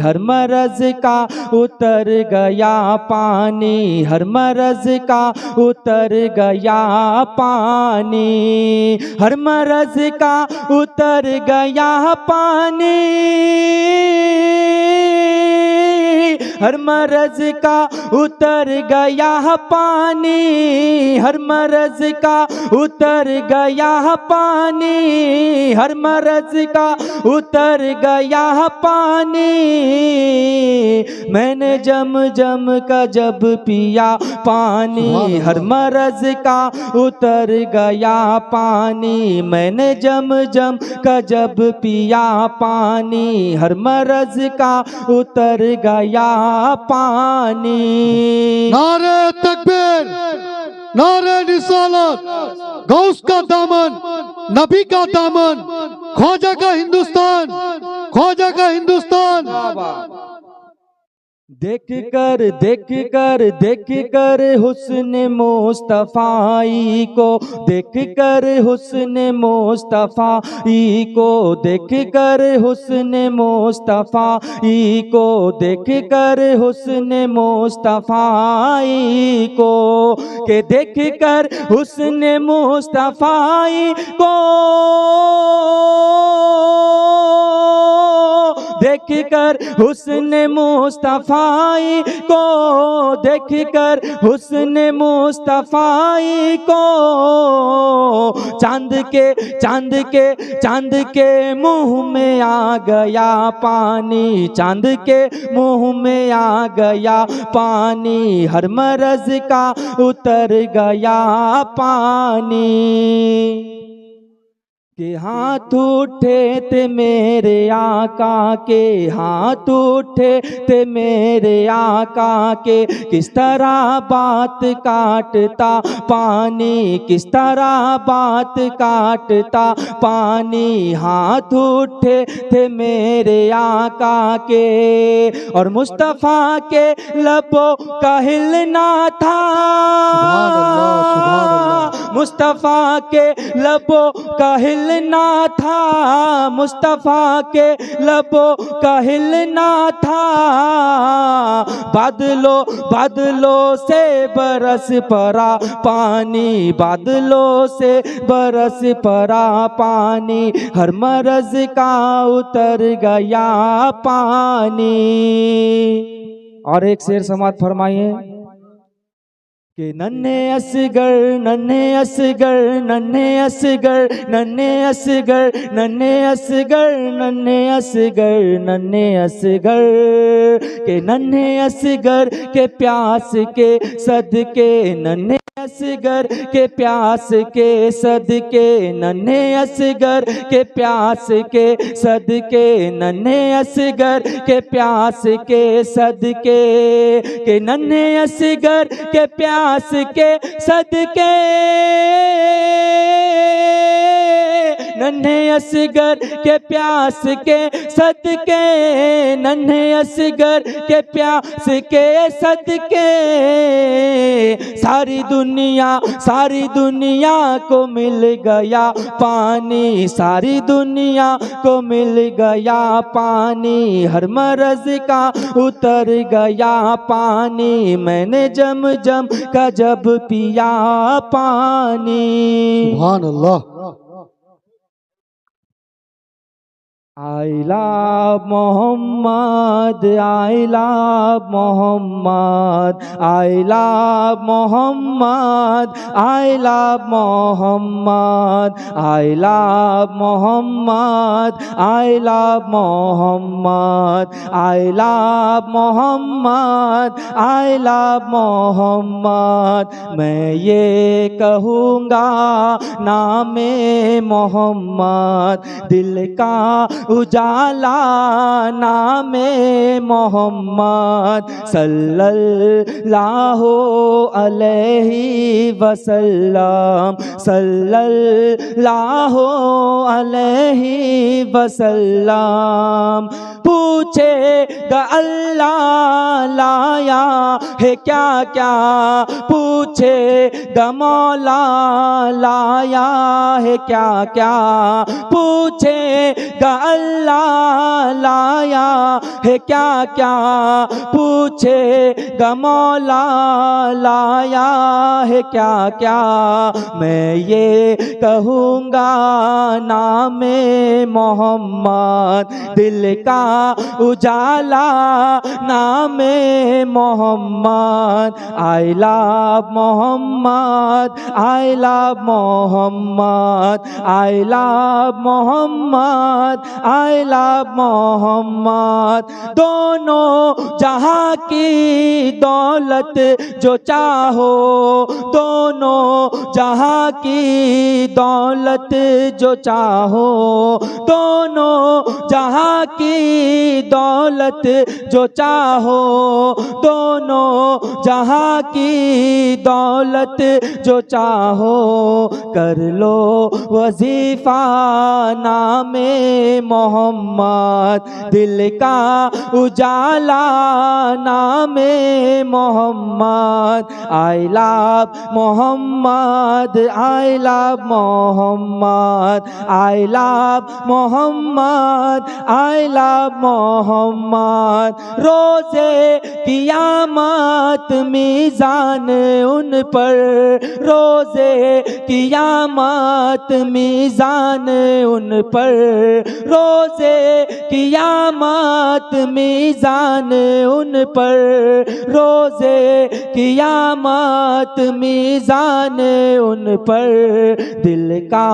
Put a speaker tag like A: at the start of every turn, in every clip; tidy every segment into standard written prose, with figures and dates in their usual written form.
A: हर मरज का उतर गया पानी, हर मरज का उतर गया पानी, हर मरज का उतर गया पानी, हर मरज का उतर गया पानी, हर मरज का उतर गया पानी, हर मरज का उतर गया पानी। मैंने जम जम का जब पिया पानी, हर मरज का उतर गया पानी, मैंने जम जम का जब पिया पानी, हर मरज का उतर गया पानी।
B: नारे तकबीर, नारे रिसालत, गौस का दामन, नबी का दामन, ख्वाजा का हिंदुस्तान, ख्वाजा का हिंदुस्तान।
A: देख कर हुस्न मुस्तफ़ाई को, देख कर हुस्न मुस्तफ़ाई को, देख कर हुस्न मुस्तफ़ाई को, देख कर हुस्न मुस्तफ़ाई को, के देख कर हुस्न मुस्तफ़ाई को, देख कर हुस्न मुस्तफ़ाई को, देख कर हुस्न मुस्तफ़ाई को, चांद के मुंह में आ गया पानी, चांद के मुंह में आ गया पानी, हर मरज का उतर गया पानी। के हाथ उठे थे मेरे आका के, हाथ उठे थे मेरे आका के, किस तरह बात काटता पानी, किस तरह बात काटता पानी, हाथ उठे थे मेरे आका के, और मुस्तफ़ा के लबों का हिलना था, मुस्तफ़ा के लबों का हिलना था, मुस्तफ़ा के लबों का हिलना था, बादलों से बरस पड़ा पानी, बादलों से बरस पड़ा पानी, हर मरज का उतर गया पानी। और एक शेर समात फरमाइए कि नन्हे असगर, नन्हे असगर, नन्हे असगर, नन्हे असगर, नन्हे असगर, नन्हे असगर, नन्हे असगर, के नन्हे असगर के प्यास के सदके, नन्हे असगर के प्यास के सदके, नन्हे असगर के प्यास के सदके, नन्हे असगर के प्यास के सदके, के नन्हे असगर के प्यास के सदके, नन्हे असगर के प्यास के सदके, नन्हे असगर के प्यास के सदके, सारी दुनिया को मिल गया पानी, सारी दुनिया को मिल गया पानी, हर मरज का उतर गया पानी, मैंने जम जम का जब पिया पानी।
B: सुभान अल्लाह।
A: I love Muhammad, I love Muhammad, I love Muhammad, I love Muhammad, I love Muhammad, I love Muhammad, I love Muhammad, I love Muhammad। मैं ये कहूँगा नामे मोहम्मद, दिल का उजाला नामे मोहम्मद, सल्लल्लाहु अलैहि वसल्लम, सल्लल्लाहु अलैहि वसल्लम। पूछेगा अल्लाह लाया है क्या क्या, पूछेगा मौला लाया है क्या क्या, पूछ पूछेगा अल्लाह लाया है क्या क्या, पूछेगा मौला लाया है क्या क्या। मैं ये कहूँगा नामे मोहम्मद, दिल का उजाला नामे Muhammad. I love Muhammad, I love Muhammad, I love Muhammad, I love Muhammad. दोनों जहां की दौलत जो चाहो, दोनों जहां की दौलत जो चाहो, दोनों जहां की दौलत जो चाहो, दोनों जहां की दौलत जो चाहो। कर लो वजीफा नामे मोहम्मद, दिल का उजाला नामे Muhammad. I love Muhammad, I love Muhammad, I love Muhammad, I love Muhammad. रोज़े क़ियामत मीज़ान उन पर, रोज़े क़ियामत मीज़ान उन पर, रोज़े क़ियामत मीज़ान उन पर, रोज़े क़ियामत मीज़ान उन पर। दिल का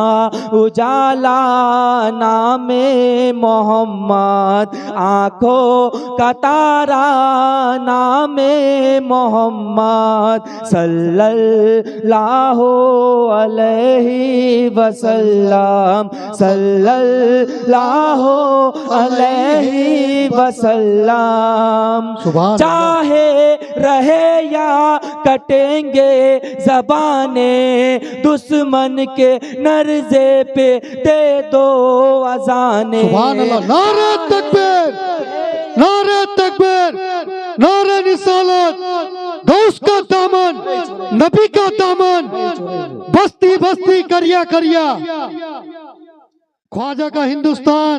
A: उजाला नामे मोहम्मद, आँखों का तारा नामे मोहम्मद। सल्लल्लाहु अलैहि वसल्लम, सल्लल्लाहु अलैहि वसल्लम। चाहे रहे या कटेंगे ज़बाने, दुश्मन के नर्ज़े पे दे दो अज़ाने।
B: सुभान अल्लाह। नारे तकबीर, नारे तकबीर, नारे रिसालत। गौस का दामन, नबी का दामन, बस्ती बस्ती करिया करिया। ख्वाजा का हिंदुस्तान